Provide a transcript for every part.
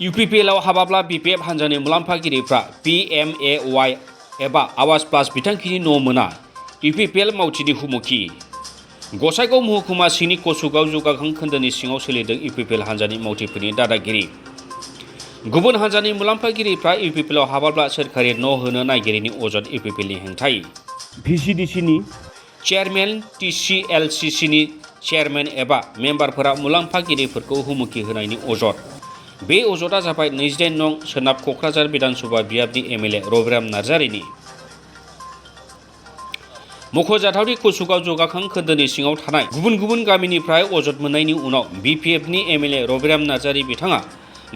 UPPLआव हाबाब्ला BPF हान्जानि मुलाम्फागिरिफ्रा PMAY एबा आवाज प्लास बिथांखिनि न' मोना UPPL मावथिनि हुमुखि गसाइगाव महकुमा सिंनि कसुगाव जौगाखां खोन्दोनि सिङाव सोलिदों UPPL हान्जानि मावथिफोरनि दादागिरि गुबुन हान्जानि मुलाम्फागिरिफ्रा UPPLआव हाबाब्ला सोरखारि न' होनो नागिरिनि अजद UPPLनि हेंथायै VCDCनि चेयारमेन TCLCCनि चेयारमेन एबा मेम्बारफोरा मुलाम्फागिरिफोरखौ हुमुखि होनायनि अजद बे अजदआ जाबाय 28 नं सोनाब क'क्राझार बिधानसभा बियाबनि MLA रबिराम नार्जारिनि मख'जाथावदि कसुगाव जौगाखां खोन्दोनि सिङाव थानाय गुबुन गुबुन गामिनिफ्राय अजद मोननायनि उनाव BPFनि MLA रबिराम नार्जारि बिथाङा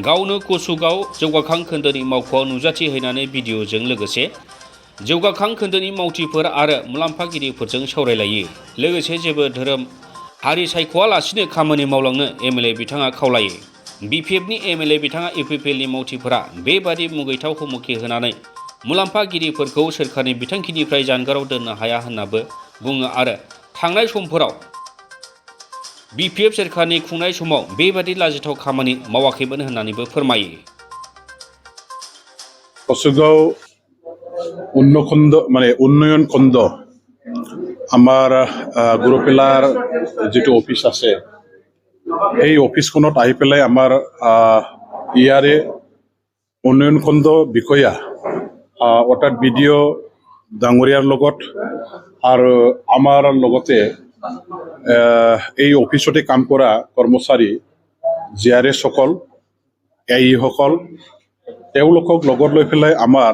गावनो कसुगाव जौगाखां खोन्दोनि मावख'आव नुजाथि हैनानै भिडिअ'जों लोगोसे जौगाखां खोन्दोनि मावथिफोर आरो मुलाम्फागिरिफोरजों सावरायलायो लोगोसे जेबो धोरोम हारि सायख'आलासिनो खामानि मावलांनो MLA बिथाङा खावलायो BPFनि MLA बिथाङा UPPLनि मावथिफोरा बेबादि मुगैथाव हुमुखि होनानै मुलाम्फागिरिफोरखौ सोरखारनि बिथांखिनिफ्राय जानगाराव दोननो हाया होननाबो बुङो आरो थांनाय समफोराव BPF सोरखारनि खुंनाय समाव बेबादि लाजिथाव खामानि मावाखैमोन होननानैबो फोरमायो। कसुगाव উন্নয়ন খণ্ড আমাৰ গুৰুপিলাৰ যিটো অফিচ আছে এই অফিসখনত আহি পেলাই আমাৰ ইয়াৰে উন্নয়ন খণ্ড বিষয়া অৰ্থাৎ বিডিঅ ডাঙৰীয়াৰ লগত আৰু আমাৰ লগতে এই অফিসতে কাম কৰা কৰ্মচাৰী জিআৰএছ সকল এই সকল তেওঁলোকক লগত লৈ পেলাই আমাৰ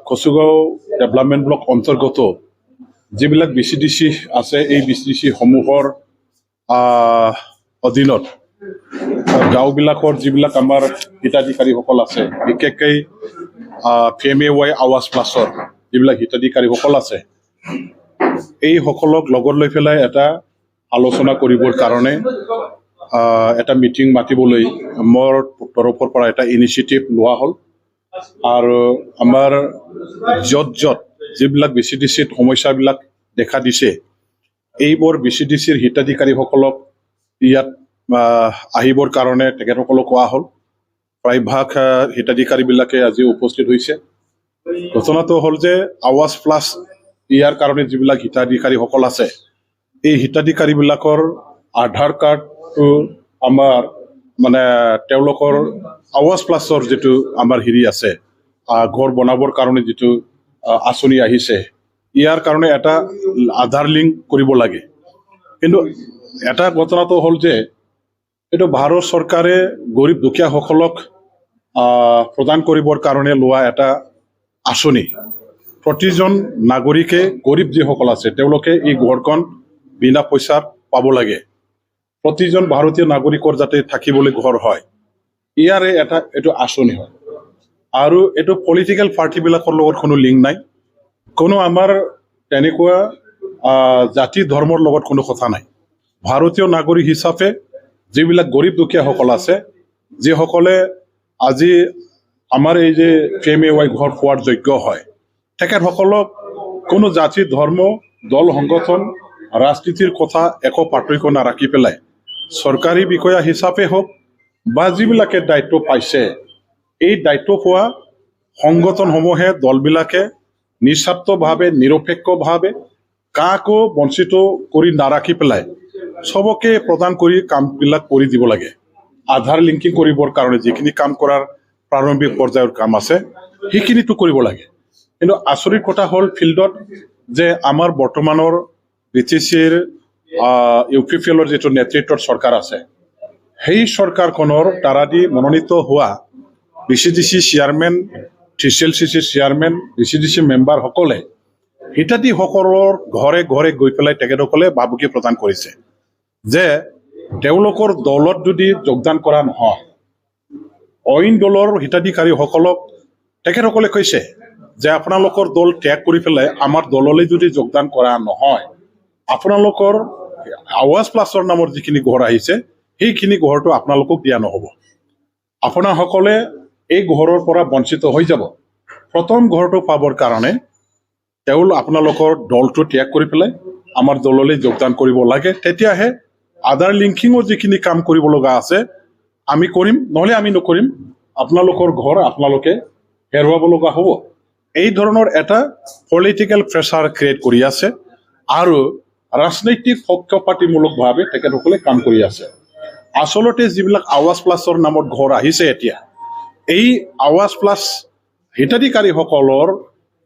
कसुगाव ডেভেলপমেণ্ট ব্লক অন্তৰ্গত যিবিলাক VCDC আছে এই VCDC সমূহৰ অধীনত গাঁওবিলাকৰ যিবিলাক আমাৰ হিতাধিকাৰীসকল আছে বিশেষকৈ PMAY আৱাজ প্লাছৰ যিবিলাক হিতাধিকাৰীসকল আছে এই সকলক লগত লৈ পেলাই এটা আলোচনা কৰিবৰ কাৰণে এটা মিটিং মাতিবলৈ মোৰ তৰফৰ পৰা এটা ইনিচিয়েটিভ লোৱা হ'ল আৰু আমাৰ যত যিবিলাক VCDCত সমস্যাবিলাক দেখা দিছে এইবোৰ VCDCৰ হিতাধিকাৰীসকলক ইয়াত আহিবৰ কাৰণে তেখেতসকলক কোৱা হ'ল প্ৰায়ভাগ হিতাধিকাৰীবিলাকে আজি উপস্থিত হৈছে ঘটনাটো হ'ল যে আৱাজ প্লাছ ইয়াৰ কাৰণে যিবিলাক হিতাধিকাৰীসকল আছে এই হিতাধিকাৰীবিলাকৰ আধাৰ কাৰ্ডটো আমাৰ তেওঁলোকৰ আৱাজ প্লাছৰ যিটো আমাৰ হেৰি আছে ঘৰ বনাবৰ কাৰণে যিটো আঁচনি আহিছে ইয়াৰ কাৰণে এটা আধাৰ লিংক কৰিব লাগে কিন্তু এটা ঘটনাটো হ'ল যে এইটো ভাৰত চৰকাৰে গৰীব দুখীয়াসকলক প্ৰদান কৰিবৰ কাৰণে লোৱা এটা আঁচনি প্ৰতিজন নাগৰিকে গৰীব যিসকল আছে তেওঁলোকে এই ঘৰখন বিনা পইচাত পাব লাগে প্ৰতিজন ভাৰতীয় নাগৰিকৰ যাতে থাকিবলৈ ঘৰ হয় ইয়াৰে এইটো আঁচনি হয় আৰু এইটো পলিটিকেল পাৰ্টিবিলাকৰ লগত কোনো লিংক নাই কোনো আমাৰ তেনেকুৱা জাতি ধৰ্মৰ লগত কোনো কথা নাই ভাৰতীয় নাগৰিক হিচাপে যিবিলাক গৰীব দুখীয়াসকল আছে যিসকলে আজি আমাৰ এই যে PMAY ঘৰ পোৱাৰ যোগ্য হয় তেখেতসকলক কোনো জাতি ধৰ্ম দল সংগঠন ৰাজনীতিৰ কথা একো পাৰ্থক্য নাৰাখি পেলাই চৰকাৰী বিষয়া হিচাপে হওক বা যিবিলাকে দায়িত্ব পাইছে এই দায়িত্ব পোৱা সংগঠনসমূহে দলবিলাকে নিস্বাৰ্থভাৱে নিৰপেক্ষভাৱে কাকো বঞ্চিত কৰি নাৰাখি পেলাই সবকে প্ৰদান কৰি কামবিলাক কৰি দিব লাগে আধাৰ লিংকিং কৰিবৰ কাৰণে যিখিনি কাম কৰাৰ প্ৰাৰম্ভিক পৰ্যায়ৰ কাম আছে সেইখিনিতো কৰিব লাগে কিন্তু আচৰিত কথা হ'ল ফিল্ডত যে আমাৰ বৰ্তমানৰ BTCৰ UPPLৰ যিটো নেতৃত্বৰ চৰকাৰ আছে সেই চৰকাৰখনৰ দ্বাৰা দি মনোনীত হোৱা VCDC chairman TCLCC chairman VCDC মেম্বাৰসকলে হিতাধিকাৰীসকলৰ ঘৰে ঘৰে গৈ পেলাই তেখেতসকলে ভাবুকি প্ৰদান কৰিছে যে তেওঁলোকৰ দলত যদি যোগদান কৰা নহয় অইন দলৰ হিতাধিকাৰীসকলক তেখেতসকলে কৈছে যে আপোনালোকৰ দল ত্যাগ কৰি পেলাই আমাৰ দললৈ যদি যোগদান কৰা নহয় আপোনালোকৰ আৱাজ প্লাছৰ নামৰ যিখিনি ঘৰ আহিছে সেইখিনি ঘৰটো আপোনালোকক দিয়া নহ'ব আপোনাসকলে এই ঘৰৰ পৰা বঞ্চিত হৈ যাব প্ৰথম ঘৰটো পাবৰ কাৰণে আপোনালোকৰ দলটো ত্যাগ কৰি পেলাই আমাৰ দললৈ যোগদান কৰিব লাগে তেতিয়াহে আধাৰ লিংকিঙৰ যিখিনি কাম কৰিব লগা আছে আমি কৰিম নহলে আমি নকৰিম আপোনালোকৰ ঘৰ আপোনালোকে হেৰুৱাব লগা হ'ব এই ধৰণৰ এটা পলিটিক্যাল প্ৰেছাৰ ক্ৰিয়েট কৰি আছে আৰু ৰাজনৈতিক পক্ষপাতিমূলকভাৱে তেখেতসকলে কাম কৰি আছে আচলতে যিবিলাক আৱাজ প্লাছৰ নামত ঘৰ আহিছে এতিয়া এই আৱাজ প্লাছ হিতাধিকাৰীসকলৰ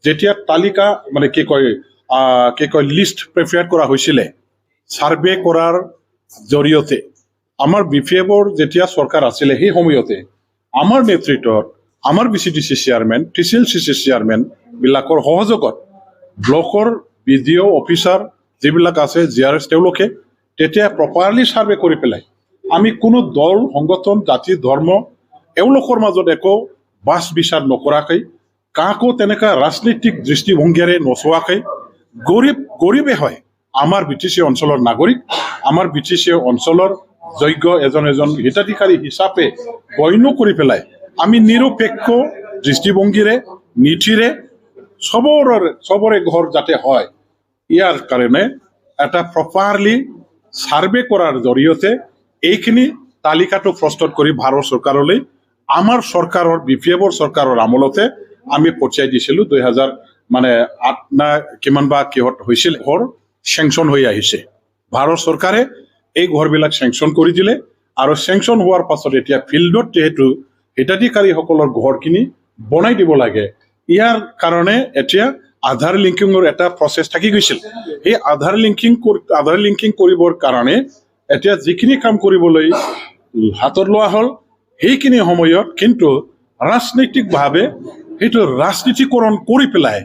যেতিয়া তালিকা মানে কি কয় লিষ্ট প্ৰিপেয়াৰ কৰা হৈছিলে সাৰ্ভে কৰাৰ জৰিয়তে আমাৰ বিপিএফৰ যেতিয়া চৰকাৰ আছিলে সেই সময়তে আমাৰ নেতৃত্বত আমাৰ বিচিডিসি চেয়াৰমেন টিচিএলচিচি চেয়াৰমেন বিলাকৰ সহযোগত ব্লকৰ বিডিও অফিচাৰ যিবিলাক আছে জিআৰএছ তেওঁলোকে তেতিয়া প্ৰপাৰলি সাৰ্ভে কৰি পেলাই আমি কোনো দল সংগঠন জাতি ধৰ্ম এওঁলোকৰ মাজত একো বাছ বিচাৰ নকৰাকৈ কাকো তেনেকা ৰাজনৈতিক দৃষ্টিভংগীৰে নচোৱাকৈ গৰীবে হয় আমাৰ বিটিসি অঞ্চলৰ নাগৰিক আমাৰ বিটিসি অঞ্চলৰ যোগ্য এজন হিতাধিকাৰী হিচাপে গণ্য কৰি পেলাই আমি নিৰপেক্ষ দৃষ্টিভংগীৰে নীতিৰে সবৰে ঘৰ যাতে হয় ইয়াৰ কাৰণে এটা প্ৰপাৰলি সাৰ্ভে কৰাৰ জৰিয়তে এইখিনি তালিকাটো প্ৰস্তুত কৰি ভাৰত চৰকাৰলৈ আমাৰ চৰকাৰৰ বিপিএফৰ চৰকাৰৰ আমলতে আমি পঠিয়াই দিছিলো 2008 না কিমান বা কিহত হৈছিল ঘৰ চেংচন হৈ আহিছে ভাৰত চৰকাৰে এই ঘৰবিলাক চেংচন কৰি দিলে আৰু চেংচন হোৱাৰ পাছত এতিয়া ফিল্ডত যেহেতু হিতাধিকাৰীসকলৰ ঘৰখিনি বনাই দিব লাগে ইয়াৰ কাৰণে এতিয়া আধাৰ লিংকিঙৰ এটা প্ৰচেছ থাকি গৈছিল এই আধাৰ লিংকিং কৰিবৰ কাৰণে এতিয়া যিখিনি কাম কৰিবলৈ হাতত লোৱা হ'ল সেইখিনি সময়ত কিন্তু ৰাজনৈতিকভাৱে সেইটো ৰাজনীতিকৰণ কৰি পেলাই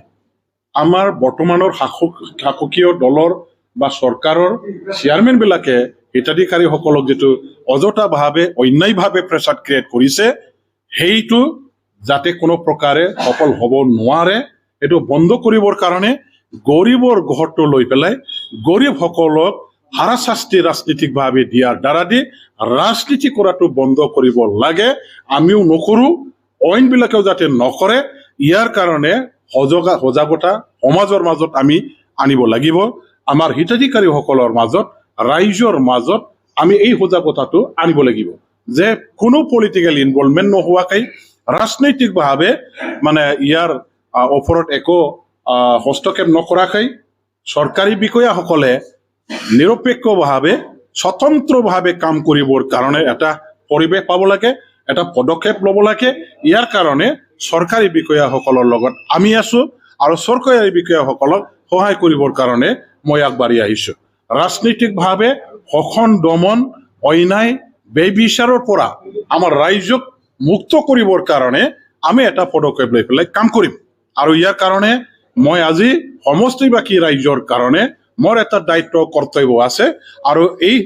আমাৰ বৰ্তমানৰ শাসকীয় দলৰ বা চৰকাৰৰ চেয়াৰমেন বিলাকে হিতাধিকাৰীসকলক যেটো অযথাভাৱে অন্যায়ভাৱে প্ৰেছাৰ ক্ৰিয়েট কৰিছে সেইটো যাতে কোনো প্ৰকাৰে সফল হ'ব নোৱাৰে এটো বন্ধ কৰিবৰ কাৰণে গৰীবৰ ঘৰটো লৈ পেলাই গৰীবসকলক হাৰাশাস্তি ৰাজনীতিকভাৱে দিয়াৰ দ্বাৰা দি ৰাজনীতি কৰাটো বন্ধ কৰিব লাগে আমিও নকৰো অইনবিলাকেও যাতে নকৰে ইয়াৰ কাৰণে সজাগতা সমাজৰ মাজত আমি আনিব লাগিব আমাৰ হিতাধিকাৰীসকলৰ মাজত ৰাইজৰ মাজত আমি এই সজাগতাটো আনিব লাগিব যে কোনো পলিটিক্যাল ইনভলভমেন্ট নোহোৱাকৈ ৰাজনৈতিকভাৱে মানে ইয়াৰ ওপৰত একো হস্তক্ষেপ নকৰাকৈ চৰকাৰী বিষয়াসকলে নিৰপেক্ষভাৱে স্বতন্ত্ৰভাৱে কাম কৰিবৰ কাৰণে এটা পৰিৱেশ পাব লাগে এটা পদক্ষেপ ল'ব লাগে ইয়াৰ কাৰণে চৰকাৰী বিষয়াসকলৰ লগত আমি আছো আৰু চৰকাৰী বিষয়াসকলক সহায় কৰিবৰ কাৰণে মই আগবাঢ়ি আহিছো ৰাজনৈতিকভাৱে শোষণ দমন অন্যায় বেবিচাৰৰ পৰা আমাৰ ৰাইজক মুক্ত কৰিবৰ কাৰণে আমি এটা পদক্ষেপ লৈ পেলাই কাম কৰিম আৰু ইয়াৰ কাৰণে মই আজি সমষ্টিবাসী ৰাইজৰ কাৰণে মোৰ এটা দায়িত্ব কৰ্তব্য আছে আৰু এই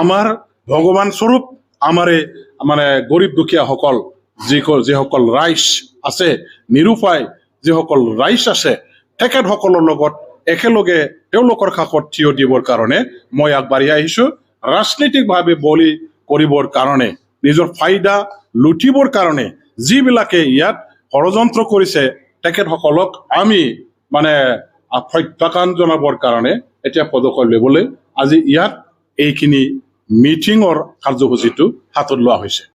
আমাৰ ভগৱান স্বৰূপ আমাৰে মানে গৰীব দুখীয়াসকল যিসকল ৰাইজ আছে নিৰুপায় যিসকল ৰাইজ আছে তেখেতসকলৰ লগত একেলগে তেওঁলোকৰ কাষত থিয় দিবৰ কাৰণে মই আগবাঢ়ি আহিছো ৰাজনৈতিকভাৱে বলি কৰিবৰ কাৰণে নিজৰ ফাইদা লুটিবৰ কাৰণে যিবিলাকে ইয়াত ষড়যন্ত্ৰ কৰিছে তেখেতসকলক আমি মানে প্ৰত্যাখ্যান জনাবৰ কাৰণে এতিয়া পদক্ষেপ ল'বলৈ আজি ইয়াত এইখিনি মিটিঙৰ কাৰ্যসূচীটো হাতত লোৱা হৈছে